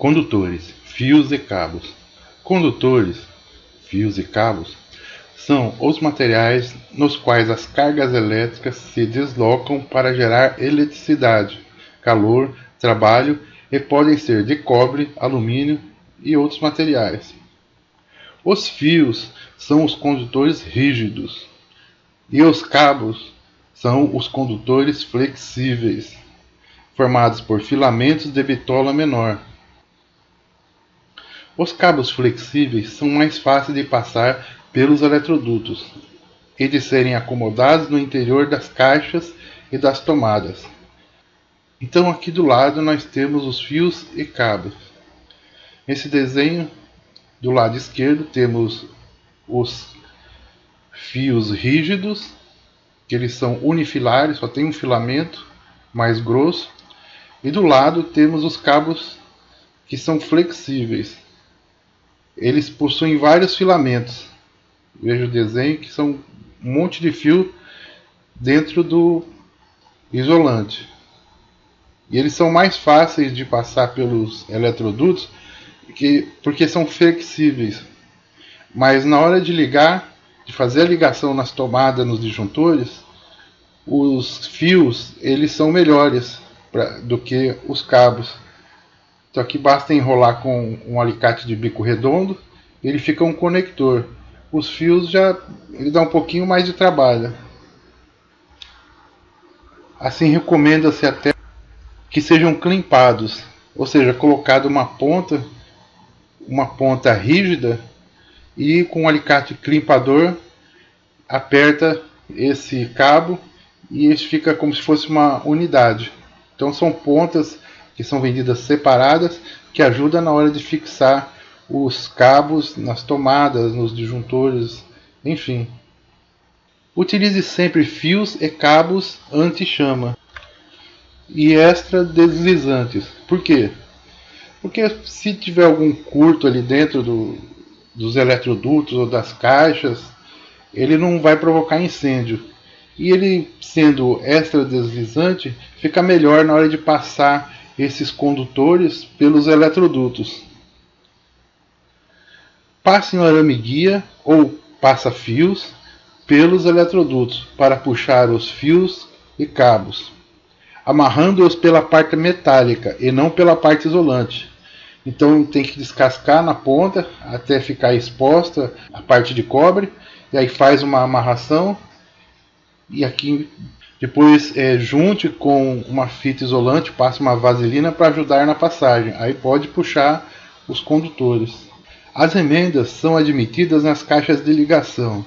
Condutores, fios e cabos. Condutores, fios e cabos são os materiais nos quais as cargas elétricas se deslocam para gerar eletricidade, calor, trabalho e podem ser de cobre, alumínio e outros materiais. Os fios são os condutores rígidos e os cabos são os condutores flexíveis, formados por filamentos de bitola menor. Os cabos flexíveis são mais fáceis de passar pelos eletrodutos e de serem acomodados no interior das caixas e das tomadas. Então aqui do lado nós temos os fios e cabos. Nesse desenho do lado esquerdo temos os fios rígidos, que eles são unifilares, só tem um filamento mais grosso, e do lado temos os cabos que são flexíveis. Eles possuem vários filamentos. Veja o desenho que são um monte de fio dentro do isolante. E eles são mais fáceis de passar pelos eletrodutos porque são flexíveis. Mas na hora de ligar, de fazer a ligação nas tomadas, nos disjuntores, os fios eles são melhores do que os cabos. Então aqui basta enrolar com um alicate de bico redondo, ele fica um conector. Os fios ele dá um pouquinho mais de trabalho. Assim recomenda-se até que sejam climpados, ou seja, colocado uma ponta rígida e com um alicate climpador aperta esse cabo e ele fica como se fosse uma unidade. Então são pontas que são vendidas separadas que ajudam na hora de fixar os cabos nas tomadas, nos disjuntores, enfim. Utilize sempre fios e cabos anti-chama e extra deslizantes. Por quê? Porque se tiver algum curto ali dentro dos eletrodutos ou das caixas, ele não vai provocar incêndio. E ele, sendo extra deslizante, fica melhor na hora de passar esses condutores pelos eletrodutos. Passe um arame guia ou passa-fios pelos eletrodutos para puxar os fios e cabos, amarrando-os pela parte metálica e não pela parte isolante. Então tem que descascar na ponta até ficar exposta a parte de cobre, e aí faz uma amarração e aqui depois junte com uma fita isolante, passe uma vaselina para ajudar na passagem. Aí pode puxar os condutores. As emendas são admitidas nas caixas de ligação,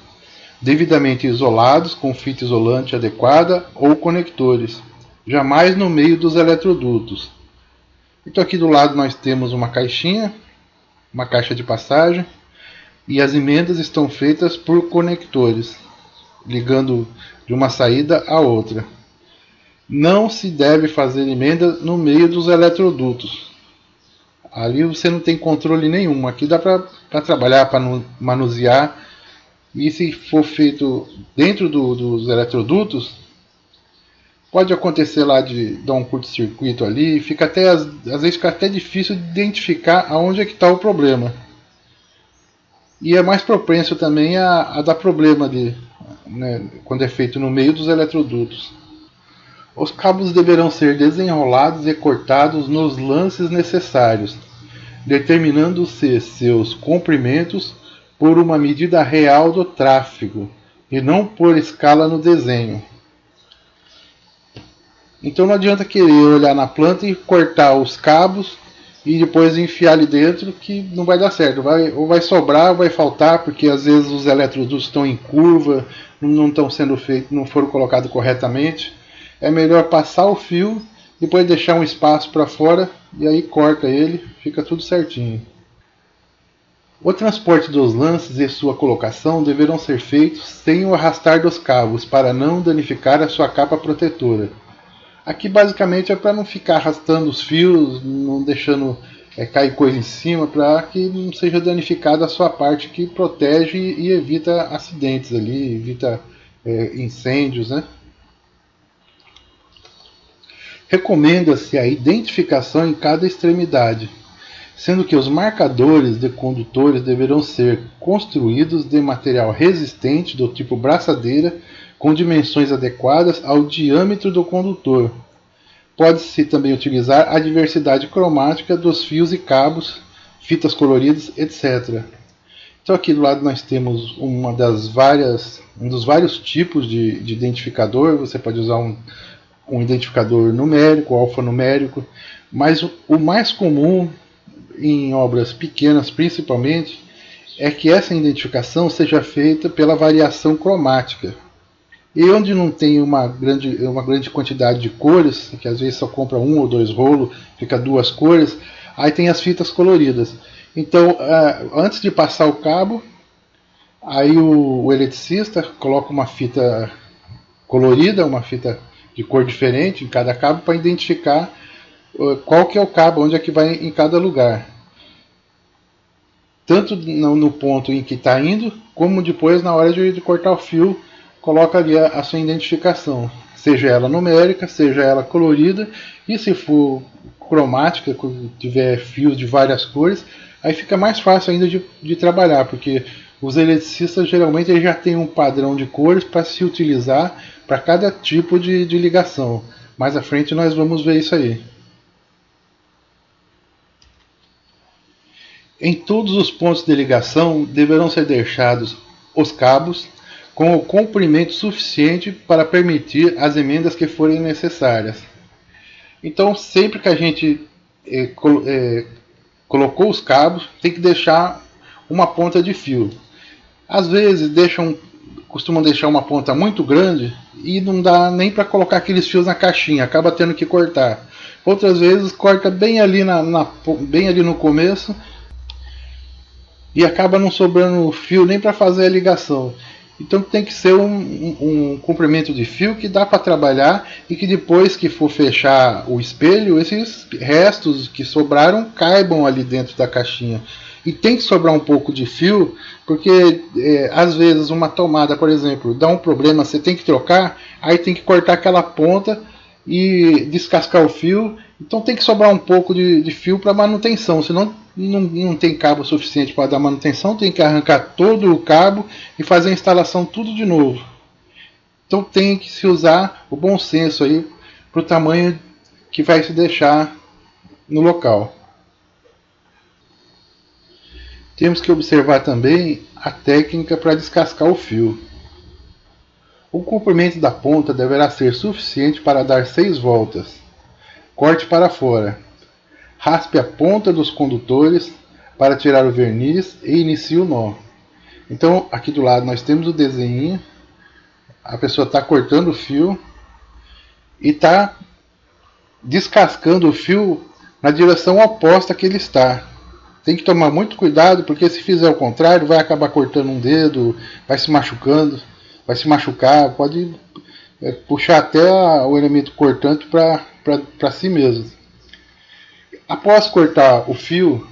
devidamente isolados com fita isolante adequada ou conectores, jamais no meio dos eletrodutos. Então aqui do lado nós temos uma caixinha, uma caixa de passagem, e as emendas estão feitas por conectores, ligando de uma saída a outra. Não se deve fazer emenda no meio dos eletrodutos. Ali você não tem controle nenhum. Aqui dá para trabalhar, para manusear. E se for feito dentro dos eletrodutos, pode acontecer lá de dar um curto-circuito ali. Fica até, às vezes fica até difícil de identificar aonde é que está o problema. E é mais propenso também a dar problema quando é feito no meio dos eletrodutos. Os cabos deverão ser desenrolados e cortados nos lances necessários, determinando-se seus comprimentos por uma medida real do tráfego e não por escala no desenho. Então não adianta querer olhar na planta e cortar os cabos e depois enfiar ali dentro, que não vai dar certo. Ou vai sobrar ou vai faltar, porque às vezes os eletrodutos estão em curva, não estão sendo feitos, não foram colocados corretamente. É melhor passar o fio, depois deixar um espaço para fora e aí corta ele, fica tudo certinho. O transporte dos lances e sua colocação deverão ser feitos sem o arrastar dos cabos, para não danificar a sua capa protetora. Aqui basicamente é para não ficar arrastando os fios, não deixando cair coisa em cima, para que não seja danificada a sua parte que protege e evita acidentes ali, evita incêndios, né? Recomenda-se a identificação em cada extremidade. sendo que os marcadores de condutores deverão ser construídos de material resistente do tipo braçadeira, com dimensões adequadas ao diâmetro do condutor. Pode-se também utilizar a diversidade cromática dos fios e cabos, fitas coloridas, etc. Então aqui do lado nós temos um dos vários tipos de identificador. Você pode usar um identificador numérico, alfanumérico, mas o mais comum em obras pequenas principalmente é que essa identificação seja feita pela variação cromática. E onde não tem uma grande quantidade de cores, que às vezes só compra um ou dois rolos, fica duas cores, aí tem as fitas coloridas. Então, antes de passar o cabo, aí o eletricista coloca uma fita colorida, uma fita de cor diferente em cada cabo, para identificar qual que é o cabo, onde é que vai em cada lugar. Tanto no ponto em que está indo, como depois na hora de cortar o fio, coloca ali a sua identificação. Seja ela numérica, seja ela colorida, e se for cromática, tiver fios de várias cores, aí fica mais fácil ainda de trabalhar, porque os eletricistas geralmente eles já têm um padrão de cores para se utilizar para cada tipo de ligação. Mais à frente nós vamos ver isso aí. Em todos os pontos de ligação deverão ser deixados os cabos com o comprimento suficiente para permitir as emendas que forem necessárias. Então, sempre que a gente colocou os cabos, tem que deixar uma ponta de fio. Às vezes costumam deixar uma ponta muito grande e não dá nem para colocar aqueles fios na caixinha, acaba tendo que cortar. Outras vezes corta bem ali, bem ali no começo e acaba não sobrando fio nem para fazer a ligação. Então tem que ser um comprimento de fio que dá para trabalhar e que depois que for fechar o espelho, esses restos que sobraram caibam ali dentro da caixinha. E tem que sobrar um pouco de fio, porque às vezes uma tomada, por exemplo, dá um problema, você tem que trocar, aí tem que cortar aquela ponta e descascar o fio. Então tem que sobrar um pouco de fio para manutenção, senão não tem cabo suficiente para dar manutenção, tem que arrancar todo o cabo e fazer a instalação tudo de novo. Então tem que se usar o bom senso aí para o tamanho que vai se deixar no local. Temos que observar também a técnica para descascar o fio. O comprimento da ponta deverá ser suficiente para dar 6 voltas. Corte para fora. Raspe a ponta dos condutores para tirar o verniz e inicie o nó. Então aqui do lado nós temos o desenho. A pessoa está cortando o fio e está descascando o fio na direção oposta que ele está. Tem que tomar muito cuidado, porque se fizer o contrário vai acabar cortando um dedo, vai se machucando, vai se machucar, pode puxar até o elemento cortante para si mesmo. Após cortar o fio,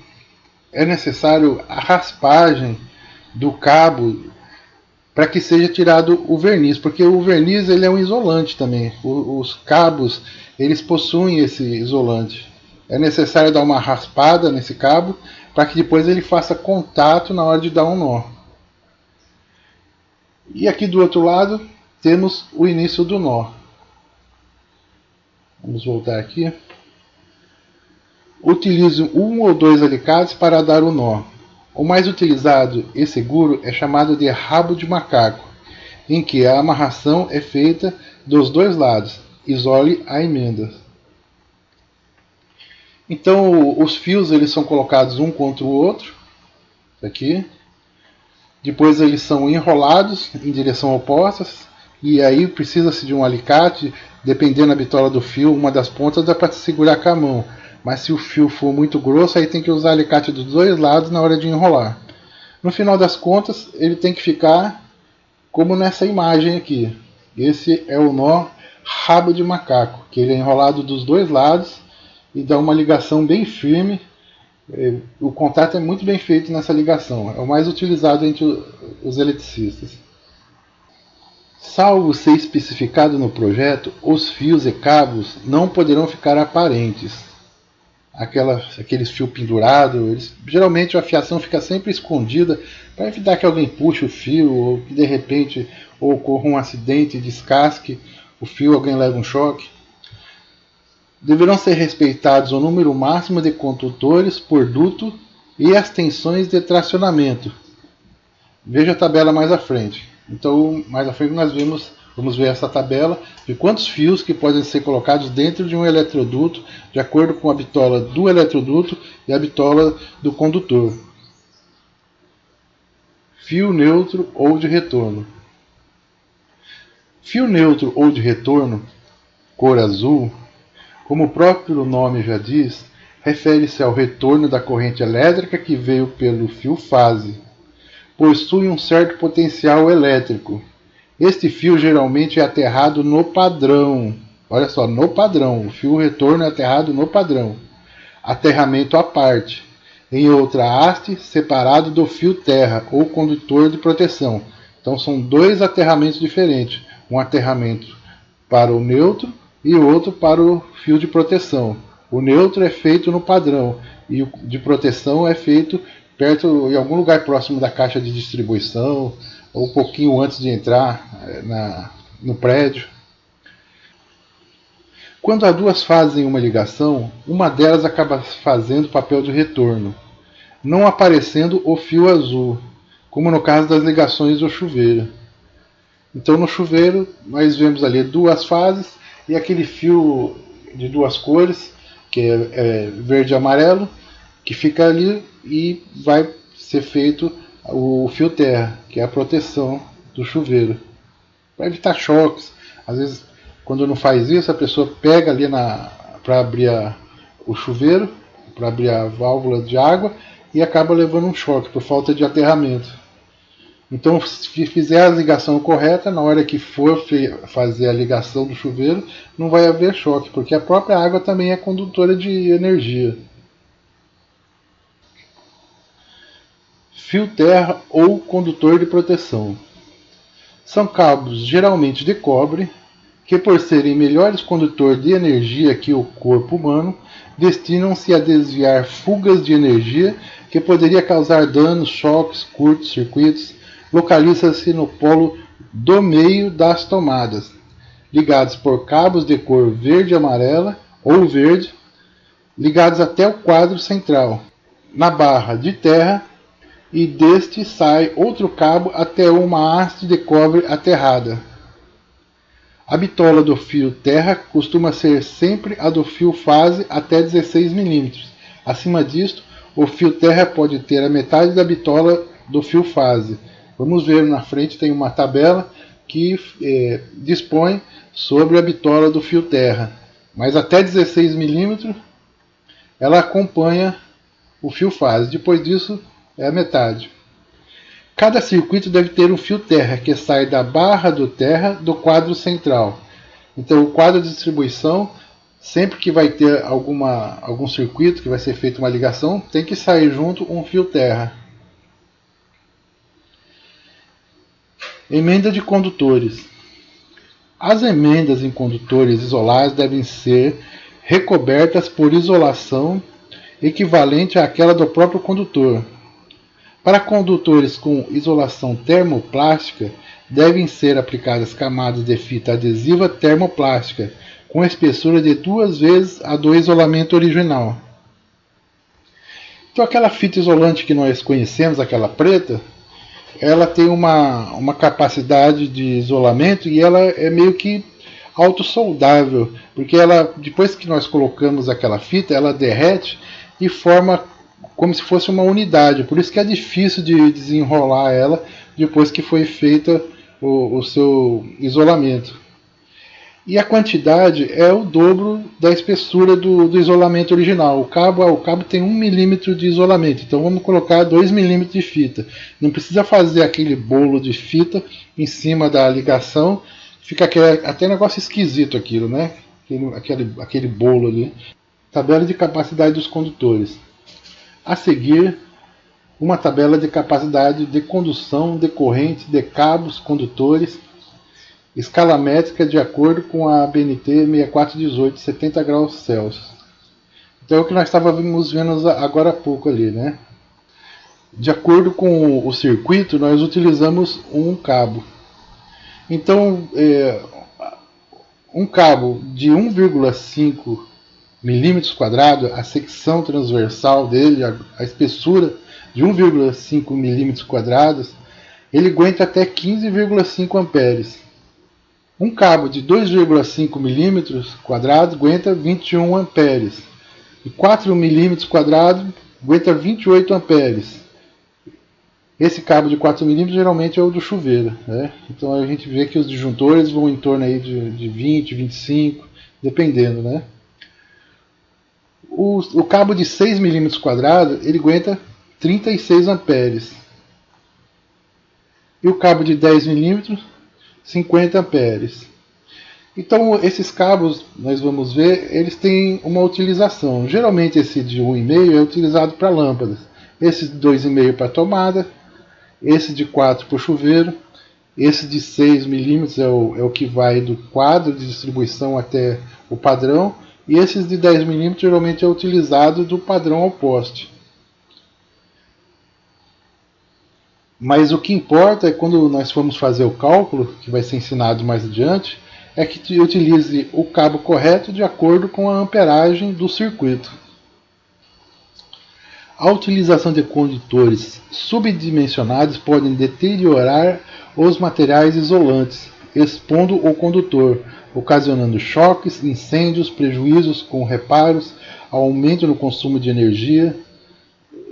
é necessário a raspagem do cabo para que seja tirado o verniz, porque o verniz ele é um isolante também. Os cabos eles possuem esse isolante. É necessário dar uma raspada nesse cabo para que depois ele faça contato na hora de dar um nó. E aqui do outro lado temos o início do nó. Vamos voltar aqui. Utilize um ou dois alicates para dar o nó. O mais utilizado e seguro é chamado de rabo de macaco, em que a amarração é feita dos dois lados. Isole a emenda. Então os fios eles são colocados um contra o outro, aqui. Depois eles são enrolados em direção opostas e aí precisa-se de um alicate, dependendo da bitola do fio, uma das pontas dá para segurar com a mão. Mas se o fio for muito grosso, aí tem que usar alicate dos dois lados na hora de enrolar. No final das contas, ele tem que ficar como nessa imagem aqui. Esse é o nó rabo de macaco, que ele é enrolado dos dois lados e dá uma ligação bem firme. O contato é muito bem feito nessa ligação. É o mais utilizado entre os eletricistas. Salvo ser especificado no projeto, os fios e cabos não poderão ficar aparentes. aqueles fios pendurados. Geralmente a fiação fica sempre escondida para evitar que alguém puxe o fio ou que de repente ocorra um acidente, descasque o fio, alguém leva um choque. Deverão ser respeitados o número máximo de condutores por duto e as tensões de tracionamento. Veja a tabela mais à frente. Então, mais à frente vamos ver essa tabela de quantos fios que podem ser colocados dentro de um eletroduto, de acordo com a bitola do eletroduto e a bitola do condutor. Fio neutro ou de retorno. Fio neutro ou de retorno, cor azul, como o próprio nome já diz, refere-se ao retorno da corrente elétrica que veio pelo fio fase. Possui um certo potencial elétrico. Este fio geralmente é aterrado no padrão. Olha só, no padrão. O fio retorno é aterrado no padrão. Aterramento à parte. Em outra haste, separado do fio terra ou condutor de proteção. Então são dois aterramentos diferentes. Um aterramento para o neutro e outro para o fio de proteção. O neutro é feito no padrão e o de proteção é feito perto, em algum lugar próximo da caixa de distribuição ou um pouquinho antes de entrar no prédio. Quando há duas fases em uma ligação, uma delas acaba fazendo papel de retorno, não aparecendo o fio azul, como no caso das ligações do chuveiro. Então no chuveiro nós vemos ali duas fases e aquele fio de duas cores, que é verde e amarelo, que fica ali e vai ser feito o fio terra, que é a proteção do chuveiro, para evitar choques. Às vezes, quando não faz isso, a pessoa pega ali para abrir o chuveiro, para abrir a válvula de água e acaba levando um choque por falta de aterramento. Então, se fizer a ligação correta, na hora que for fazer a ligação do chuveiro, não vai haver choque, porque a própria água também é condutora de energia. Fio terra ou condutor de proteção. São cabos geralmente de cobre, que por serem melhores condutores de energia que o corpo humano, destinam-se a desviar fugas de energia que poderia causar danos, choques, curtos-circuitos. Localiza-se no polo do meio das tomadas, ligados por cabos de cor verde amarela ou verde, ligados até o quadro central, na barra de terra, e deste sai outro cabo até uma haste de cobre aterrada. A bitola do fio terra costuma ser sempre a do fio fase até 16 mm. Acima disto, o fio terra pode ter a metade da bitola do fio fase. Vamos ver na frente, tem uma tabela que dispõe sobre a bitola do fio terra. Mas até 16 mm ela acompanha o fio fase. Depois disso é a metade. Cada circuito deve ter um fio terra que sai da barra do terra do quadro central. Então o quadro de distribuição, sempre que vai ter algum circuito que vai ser feita uma ligação, tem que sair junto um fio terra. Emenda de condutores. As emendas em condutores isolados devem ser recobertas por isolação equivalente àquela do próprio condutor. Para condutores com isolação termoplástica, devem ser aplicadas camadas de fita adesiva termoplástica, com espessura de 2 vezes a do isolamento original. Então aquela fita isolante que nós conhecemos, aquela preta, ela tem uma capacidade de isolamento e ela é meio que autossoldável, porque ela, depois que nós colocamos aquela fita, ela derrete e forma como se fosse uma unidade. Por isso que é difícil de desenrolar ela depois que foi feita o seu isolamento. E a quantidade é o dobro da espessura do isolamento original. O cabo tem 1 milímetro de isolamento, então vamos colocar 2 milímetros de fita. Não precisa fazer aquele bolo de fita em cima da ligação, fica até negócio esquisito aquilo, né? Aquele bolo ali. Tabela de capacidade dos condutores. A seguir, uma tabela de capacidade de condução decorrente de cabos condutores, escala métrica de acordo com a ABNT 6418, 70 graus Celsius. Então é o que nós estávamos vendo agora há pouco ali, né? De acordo com o circuito, nós utilizamos um cabo. Então, um cabo de 1,5 milímetros quadrados, a secção transversal dele, a espessura de 1,5 milímetros quadrados, ele aguenta até 15,5 amperes. Um cabo de 2,5 milímetros quadrados aguenta 21 amperes. E 4 milímetros quadrados aguenta 28 amperes. Esse cabo de 4 milímetros geralmente é o do chuveiro, né? Então a gente vê que os disjuntores vão em torno aí de 20, 25, dependendo, né? O cabo de 6 milímetros quadrados ele aguenta 36 amperes. E o cabo de 10 milímetros, 50 amperes. Então esses cabos, nós vamos ver, eles têm uma utilização. Geralmente esse de 1,5 é utilizado para lâmpadas. Esse de 2,5 para tomada. Esse de 4 para o chuveiro. Esse de 6 milímetros é o que vai do quadro de distribuição até o padrão. E esses de 10 milímetros geralmente é utilizado do padrão ao poste. Mas o que importa é quando nós formos fazer o cálculo, que vai ser ensinado mais adiante, é que utilize o cabo correto de acordo com a amperagem do circuito. A utilização de condutores subdimensionados pode deteriorar os materiais isolantes, expondo o condutor, ocasionando choques, incêndios, prejuízos com reparos, aumento no consumo de energia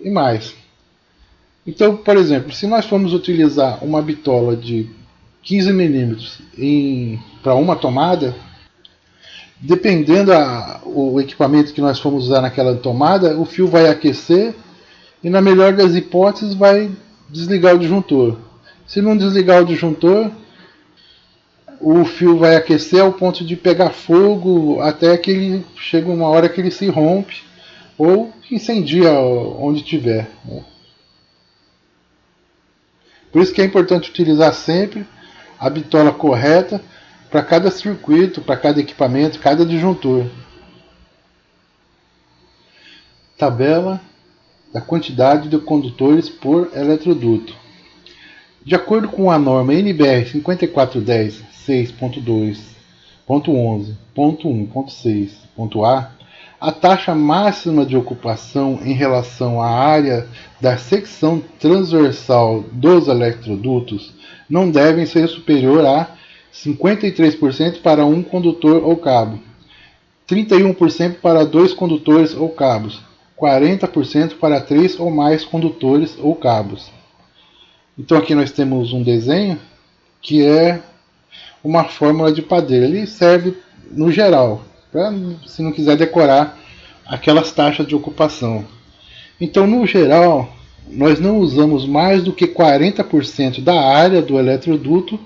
e mais. Então, por exemplo, se nós formos utilizar uma bitola de 15 milímetros para uma tomada, dependendo o equipamento que nós formos usar naquela tomada, o fio vai aquecer e, na melhor das hipóteses, vai desligar o disjuntor. Se não desligar o disjuntor, o fio vai aquecer ao ponto de pegar fogo até que ele chega uma hora que ele se rompe ou incendia onde tiver, né? Por isso que é importante utilizar sempre a bitola correta para cada circuito, para cada equipamento, cada disjuntor. Tabela da quantidade de condutores por eletroduto. De acordo com a norma NBR 5410 6.2.11.1.6.A, a taxa máxima de ocupação em relação à área da secção transversal dos eletrodutos não deve ser superior a 53% para um condutor ou cabo, 31% para dois condutores ou cabos, 40% para 3 ou mais condutores ou cabos. Então aqui nós temos um desenho que é uma fórmula de padeiro. Ele serve no geral, se não quiser decorar aquelas taxas de ocupação. Então, no geral, nós não usamos mais do que 40% da área do eletroduto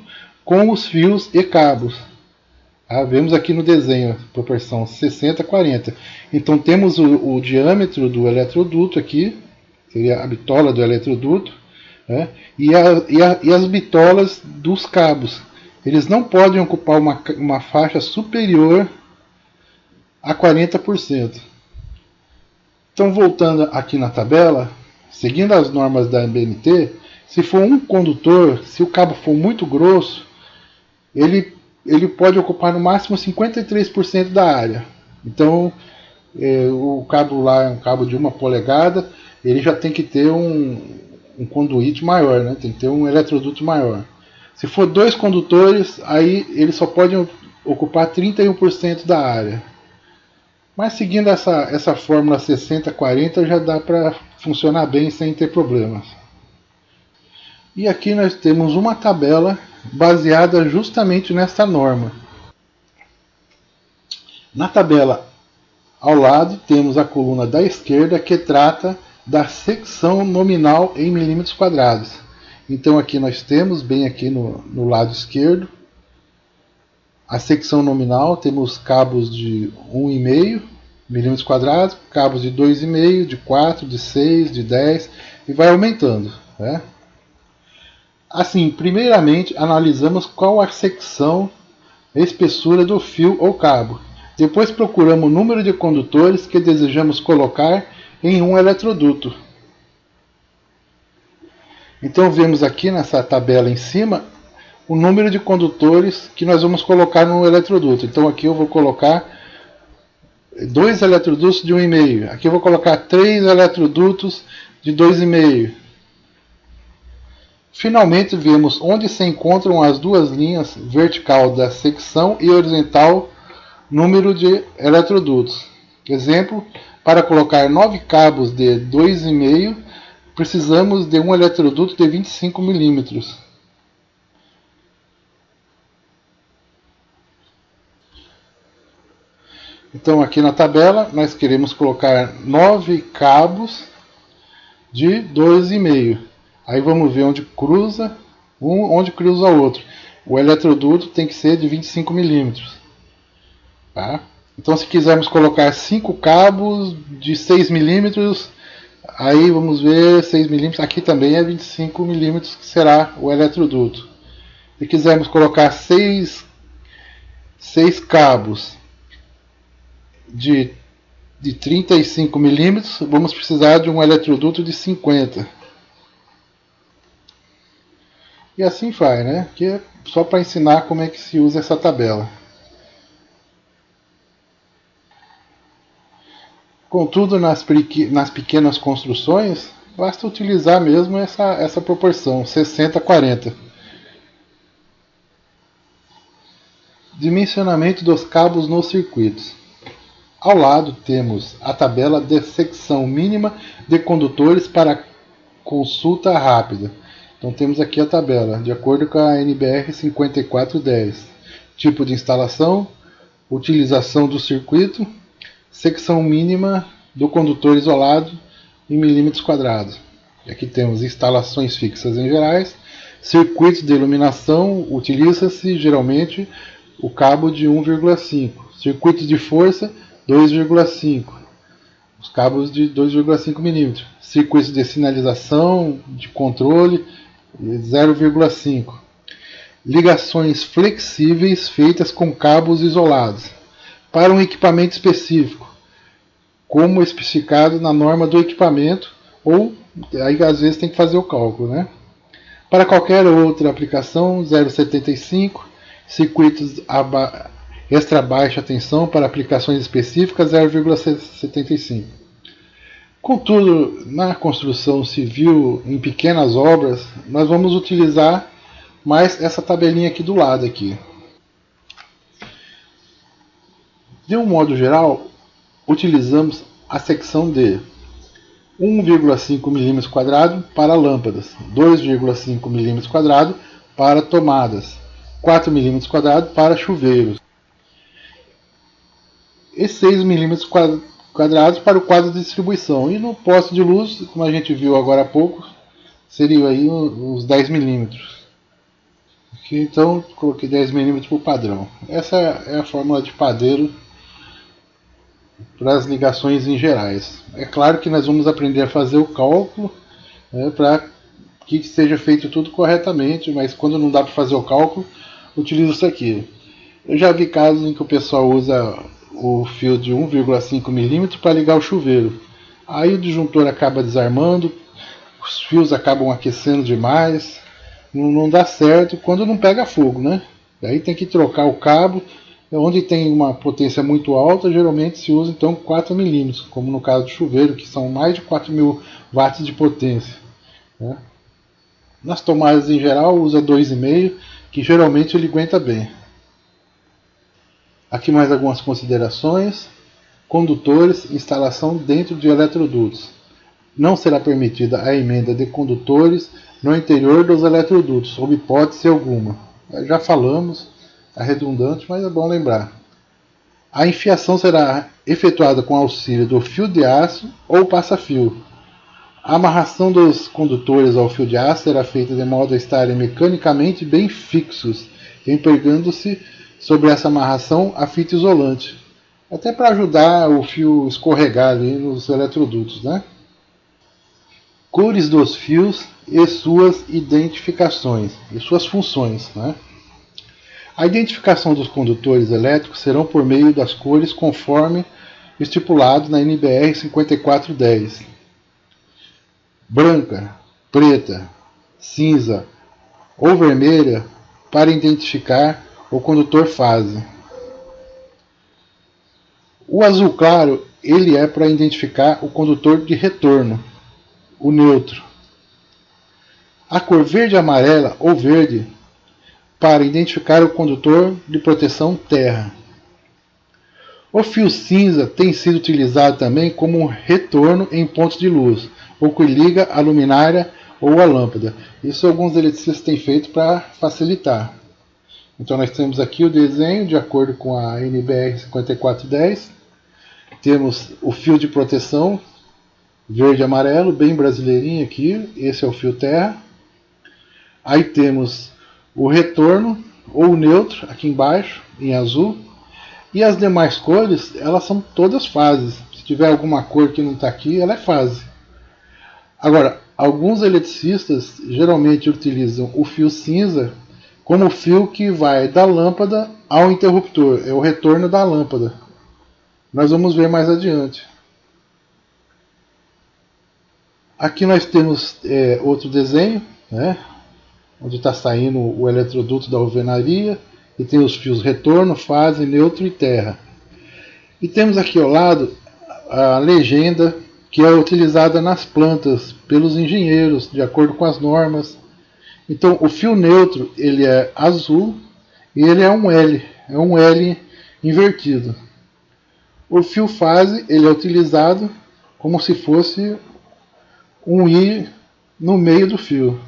com os fios e cabos. Vemos aqui no desenho, proporção 60-40. Então temos o diâmetro do eletroduto aqui, seria a bitola do eletroduto, né? E as bitolas dos cabos. Eles não podem ocupar uma faixa superior a 40%. Então, voltando aqui na tabela, seguindo as normas da ABNT, se for um condutor, se o cabo for muito grosso, ele pode ocupar no máximo 53% da área. Então, o cabo lá é um cabo de 1 polegada, ele já tem que ter um conduíte maior, né? Tem que ter um eletroduto maior. Se for dois condutores, aí ele só pode ocupar 31% da área. Mas seguindo essa fórmula 60-40 já dá para funcionar bem sem ter problemas. E aqui nós temos uma tabela baseada justamente nessa norma. Na tabela ao lado temos a coluna da esquerda que trata da secção nominal em milímetros quadrados. Então aqui nós temos, bem aqui no lado esquerdo, a secção nominal. Temos cabos de 1,5 milímetros quadrados, cabos de 2,5, de 4, de 6, de 10 e vai aumentando, né? Assim, primeiramente analisamos qual a secção, a espessura do fio ou cabo. Depois procuramos o número de condutores que desejamos colocar em um eletroduto. Então vemos aqui nessa tabela em cima o número de condutores que nós vamos colocar no eletroduto. Então aqui eu vou colocar 2 eletrodutos de 1,5. Aqui eu vou colocar 3 eletrodutos de 2,5. Finalmente vemos onde se encontram as duas linhas vertical da secção e horizontal número de eletrodutos. Exemplo, para colocar 9 cabos de 2,5, precisamos de um eletroduto de 25 milímetros. Então aqui na tabela nós queremos colocar 9 cabos de 2,5. Aí vamos ver onde cruza um, onde cruza o outro. O eletroduto tem que ser de 25 milímetros. Tá? Então se quisermos colocar 5 cabos de 6 milímetros, aí vamos ver 6 milímetros, aqui também é 25 milímetros que será o eletroduto. Se quisermos colocar 6 cabos de 35 milímetros, vamos precisar de um eletroduto de 50. E assim vai, né? Que é só para ensinar como é que se usa essa tabela. Contudo, nas pequenas construções, basta utilizar mesmo essa proporção, 60-40. Dimensionamento dos cabos nos circuitos. Ao lado temos a tabela de secção mínima de condutores para consulta rápida. Então temos aqui a tabela, de acordo com a NBR 5410. Tipo de instalação, utilização do circuito, secção mínima do condutor isolado em milímetros quadrados. Aqui temos instalações fixas em gerais, circuitos de iluminação, utiliza-se geralmente o cabo de 1,5, circuitos de força 2,5, os cabos de 2,5 milímetros, circuitos de sinalização, de controle 0,5, ligações flexíveis feitas com cabos isolados para um equipamento específico, como especificado na norma do equipamento, ou aí às vezes tem que fazer o cálculo, né? Para qualquer outra aplicação, 0,75, circuitos extra baixa tensão para aplicações específicas, 0,75. Contudo, na construção civil, em pequenas obras, nós vamos utilizar mais essa tabelinha aqui do lado aqui. De um modo geral, utilizamos a secção de 1,5 mm² para lâmpadas, 2,5 mm² para tomadas, 4 mm² para chuveiros e 6 mm² para o quadro de distribuição. E no poste de luz, como a gente viu agora há pouco, seriam aí uns 10 mm. Aqui, então coloquei 10 mm por padrão. Essa é a fórmula de padeiro para as ligações em gerais. É claro que nós vamos aprender a fazer o cálculo, né, para que seja feito tudo corretamente, mas quando não dá para fazer o cálculo, utilizo isso aqui. Eu já vi casos em que o pessoal usa o fio de 1,5 mm para ligar o chuveiro. Aí o disjuntor acaba desarmando, os fios acabam aquecendo demais, não dá certo quando não pega fogo, né? Aí tem que trocar o cabo. Onde tem uma potência muito alta, geralmente se usa então 4 mm, como no caso do chuveiro, que são mais de 4.000 watts de potência, né? Nas tomadas em geral usa 2,5, que geralmente ele aguenta bem. Aqui mais algumas considerações. Condutores, instalação dentro de eletrodutos. Não será permitida a emenda de condutores no interior dos eletrodutos, sob hipótese alguma. Já falamos, é redundante, mas é bom lembrar. A enfiação será efetuada com auxílio do fio de aço ou passa-fio. A amarração dos condutores ao fio de aço será feita de modo a estarem mecanicamente bem fixos, empregando-se sobre essa amarração a fita isolante, até para ajudar o fio escorregar ali nos eletrodutos, né? Cores dos fios e suas identificações e suas funções, né? A identificação dos condutores elétricos serão por meio das cores conforme estipulado na NBR 5410. Branca, preta, cinza ou vermelha para identificar o condutor fase. O azul claro ele é para identificar o condutor de retorno, o neutro. A cor verde amarela ou verde para identificar o condutor de proteção terra. O fio cinza tem sido utilizado também como um retorno em pontos de luz, ou que liga a luminária ou a lâmpada. Isso alguns eletricistas têm feito para facilitar. Então nós temos aqui o desenho de acordo com a NBR 5410. Temos o fio de proteção verde e amarelo, bem brasileirinho aqui. Esse é o fio terra. Aí temos o retorno ou o neutro aqui embaixo em azul. E as demais cores, elas são todas fases. Se tiver alguma cor que não está aqui, ela é fase. Agora, alguns eletricistas geralmente utilizam o fio cinza como o fio que vai da lâmpada ao interruptor. É o retorno da lâmpada. Nós vamos ver mais adiante. Aqui nós temos outro desenho, né, onde está saindo o eletroduto da alvenaria. E tem os fios retorno, fase, neutro e terra. E temos aqui ao lado a legenda que é utilizada nas plantas pelos engenheiros, de acordo com as normas. Então o fio neutro ele é azul e ele é um L invertido. O fio fase ele é utilizado como se fosse um I no meio do fio.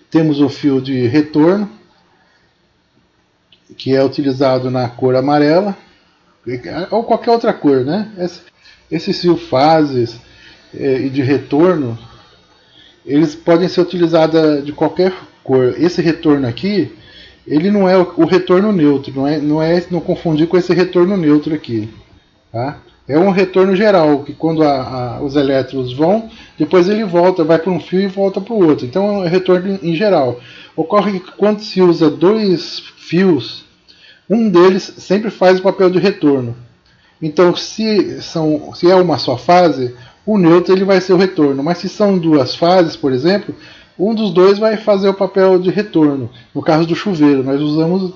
Temos o fio de retorno, que é utilizado na cor amarela, ou qualquer outra cor, né? Esses fios fases e de retorno, eles podem ser utilizados de qualquer cor. Esse retorno aqui, ele não é o retorno neutro, não confundir com esse retorno neutro aqui, tá? É um retorno geral, que quando os elétrons vão, depois ele volta, vai para um fio e volta para o outro. Então é um retorno em geral. Ocorre que quando se usa dois fios, um deles sempre faz o papel de retorno. Então se é uma só fase, o neutro ele vai ser o retorno. Mas se são duas fases, por exemplo, um dos dois vai fazer o papel de retorno. No caso do chuveiro, nós usamos,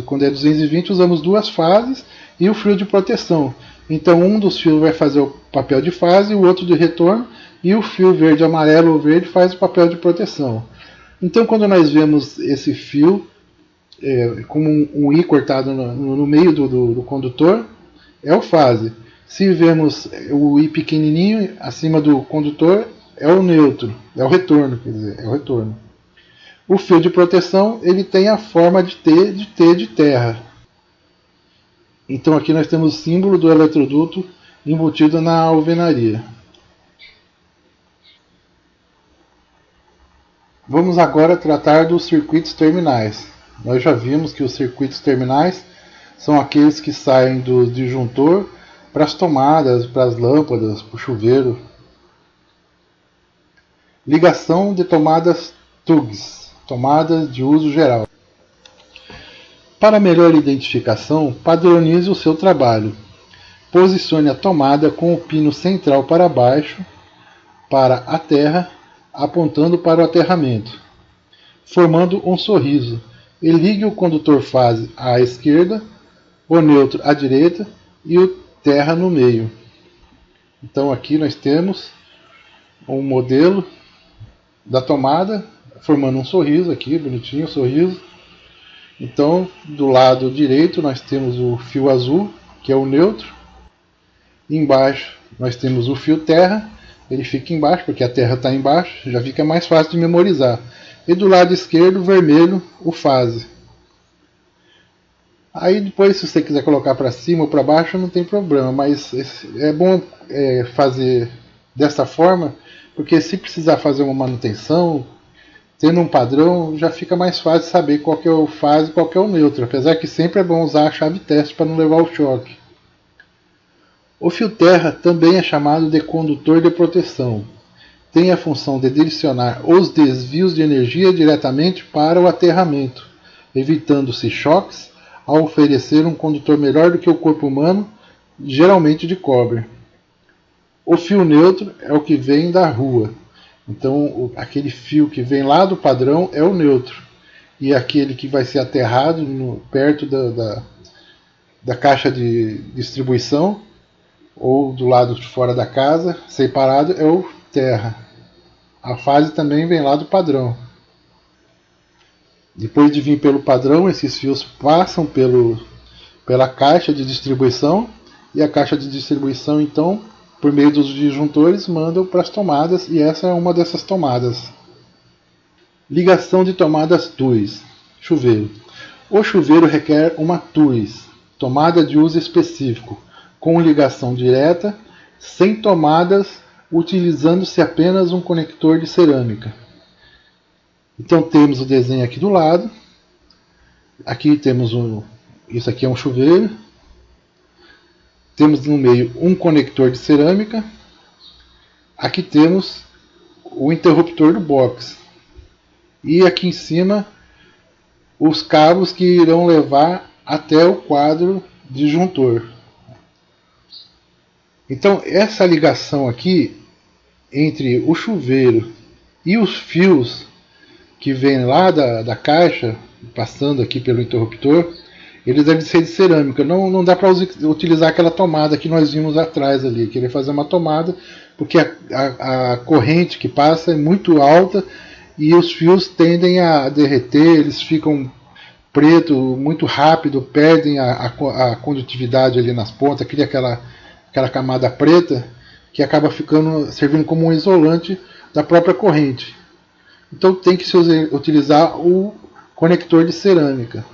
quando é 220, usamos duas fases e o fio de proteção. Então um dos fios vai fazer o papel de fase, o outro de retorno, e o fio verde, amarelo ou verde faz o papel de proteção. Então quando nós vemos esse fio como um I cortado no meio do condutor, é o fase. Se vemos o I pequenininho acima do condutor, é o neutro, é o retorno, quer dizer, é o retorno. O fio de proteção ele tem a forma de T de terra. Então aqui nós temos o símbolo do eletroduto embutido na alvenaria. Vamos agora tratar dos circuitos terminais. Nós já vimos que os circuitos terminais são aqueles que saem do disjuntor para as tomadas, para as lâmpadas, para o chuveiro. Ligação de tomadas TUGs, tomadas de uso geral. Para melhor identificação, padronize o seu trabalho. Posicione a tomada com o pino central para baixo, para a terra, apontando para o aterramento, formando um sorriso. E ligue o condutor fase à esquerda, o neutro à direita e o terra no meio. Então aqui nós temos um modelo da tomada formando um sorriso aqui, bonitinho, sorriso. Então do lado direito nós temos o fio azul, que é o neutro. Embaixo nós temos o fio terra, ele fica embaixo porque a terra está embaixo, já fica mais fácil de memorizar. E do lado esquerdo, vermelho, o fase. Aí depois, se você quiser colocar para cima ou para baixo, não tem problema. Mas é bom fazer dessa forma, porque se precisar fazer uma manutenção, tendo um padrão, já fica mais fácil saber qual que é o fase e qual que é o neutro. Apesar que sempre é bom usar a chave teste para não levar o choque. O fio terra também é chamado de condutor de proteção. Tem a função de direcionar os desvios de energia diretamente para o aterramento, evitando-se choques ao oferecer um condutor melhor do que o corpo humano, geralmente de cobre. O fio neutro é o que vem da rua. Então, aquele fio que vem lá do padrão é o neutro. E aquele que vai ser aterrado perto da caixa de distribuição ou do lado de fora da casa, separado, é o terra. A fase também vem lá do padrão. Depois de vir pelo padrão, esses fios passam pela caixa de distribuição, e a caixa de distribuição, então, por meio dos disjuntores, mandam para as tomadas, e essa é uma dessas tomadas. Ligação de tomadas TUIs. Chuveiro. O chuveiro requer uma TUIs, tomada de uso específico, com ligação direta, sem tomadas, utilizando-se apenas um conector de cerâmica. Então temos o desenho aqui do lado. Aqui temos isso aqui é um chuveiro. Temos no meio um conector de cerâmica. Aqui temos o interruptor do box. E aqui em cima os cabos que irão levar até o quadro disjuntor. Então essa ligação aqui entre o chuveiro e os fios que vem lá da caixa, passando aqui pelo interruptor, eles devem ser de cerâmica. Não dá para utilizar aquela tomada que nós vimos atrás ali, querer fazer uma tomada, porque a corrente que passa é muito alta e os fios tendem a derreter, eles ficam preto muito rápido, perdem a condutividade ali nas pontas, cria aquela camada preta que acaba servindo como um isolante da própria corrente. Então tem que se utilizar o conector de cerâmica.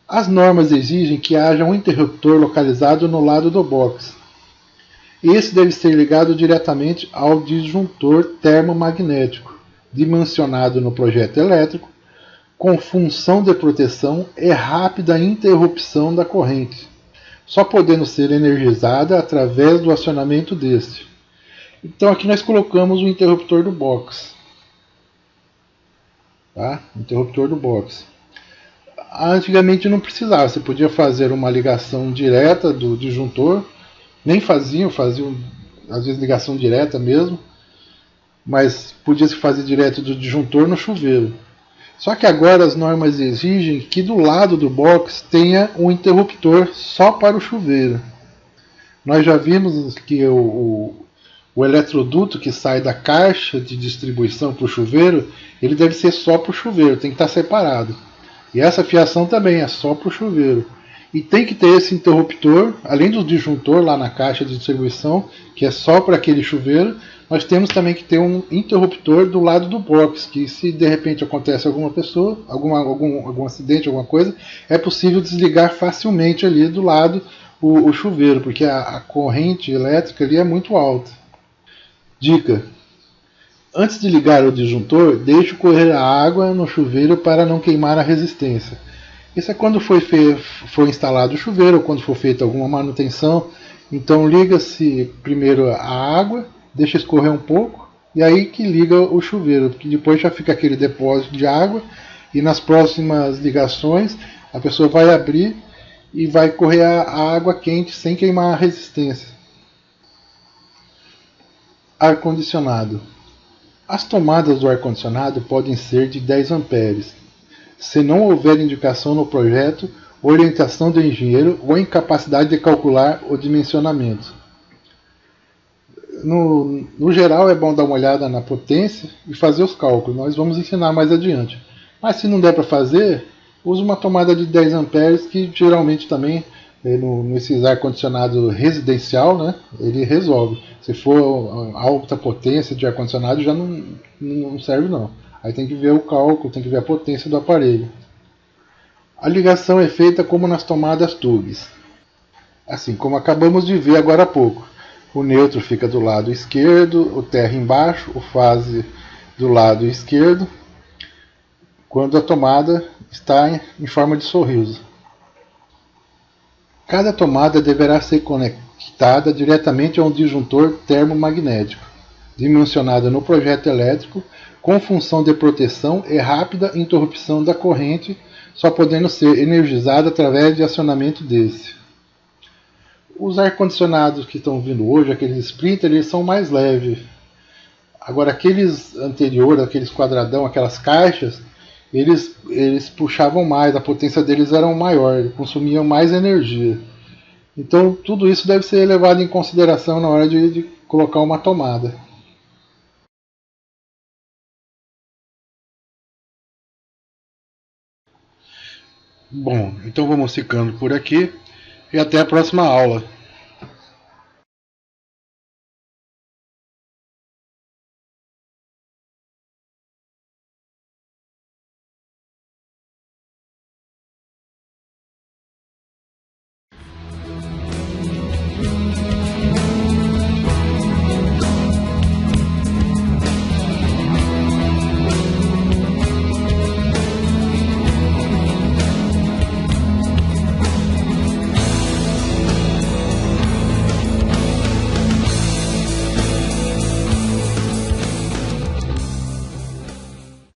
As normas exigem que haja um interruptor localizado no lado do box. Esse deve ser ligado diretamente ao disjuntor termomagnético, dimensionado no projeto elétrico, com função de proteção e rápida interrupção da corrente, só podendo ser energizada através do acionamento deste. Então aqui nós colocamos o interruptor do box. Tá? Interruptor do box. Antigamente não precisava, você podia fazer uma ligação direta do disjuntor, nem faziam às vezes ligação direta mesmo, mas podia se fazer direto do disjuntor no chuveiro. Só que agora as normas exigem que do lado do box tenha um interruptor só para o chuveiro. Nós já vimos que o eletroduto que sai da caixa de distribuição para o chuveiro, ele deve ser só para o chuveiro, tem que estar separado. E essa fiação também é só para o chuveiro. E tem que ter esse interruptor, além do disjuntor lá na caixa de distribuição, que é só para aquele chuveiro, nós temos também que ter um interruptor do lado do box, que se de repente acontece alguma pessoa, algum acidente, alguma coisa, é possível desligar facilmente ali do lado o chuveiro, porque a corrente elétrica ali é muito alta. Dica: antes de ligar o disjuntor, deixe correr a água no chuveiro para não queimar a resistência. Isso é quando foi instalado o chuveiro, ou quando for feita alguma manutenção. Então liga-se primeiro a água, deixa escorrer um pouco, e aí que liga o chuveiro, porque depois já fica aquele depósito de água, e nas próximas ligações a pessoa vai abrir e vai correr a água quente sem queimar a resistência. Ar-condicionado. As tomadas do ar-condicionado podem ser de 10 amperes. Se não houver indicação no projeto, orientação do engenheiro ou incapacidade de calcular o dimensionamento. No geral é bom dar uma olhada na potência e fazer os cálculos. Nós vamos ensinar mais adiante. Mas se não der para fazer, use uma tomada de 10 amperes que geralmente também nesses ar-condicionado residencial, né, ele resolve. Se for alta potência de ar-condicionado já não serve não. Aí tem que ver o cálculo, tem que ver a potência do aparelho. A ligação é feita como nas tomadas TUGs. Assim como acabamos de ver agora há pouco. O neutro fica do lado esquerdo, o terra embaixo, o fase do lado esquerdo, quando a tomada está em forma de sorriso. Cada tomada deverá ser conectada diretamente a um disjuntor termomagnético, dimensionado no projeto elétrico, com função de proteção e rápida interrupção da corrente, só podendo ser energizado através de acionamento desse. Os ar-condicionados que estão vindo hoje, aqueles Sprinter, eles são mais leves. Agora aqueles anteriores, aqueles quadradão, aquelas caixas, eles puxavam mais, a potência deles era maior, consumiam mais energia. Então tudo isso deve ser levado em consideração na hora de colocar uma tomada. Bom, então vamos ficando por aqui e até a próxima aula.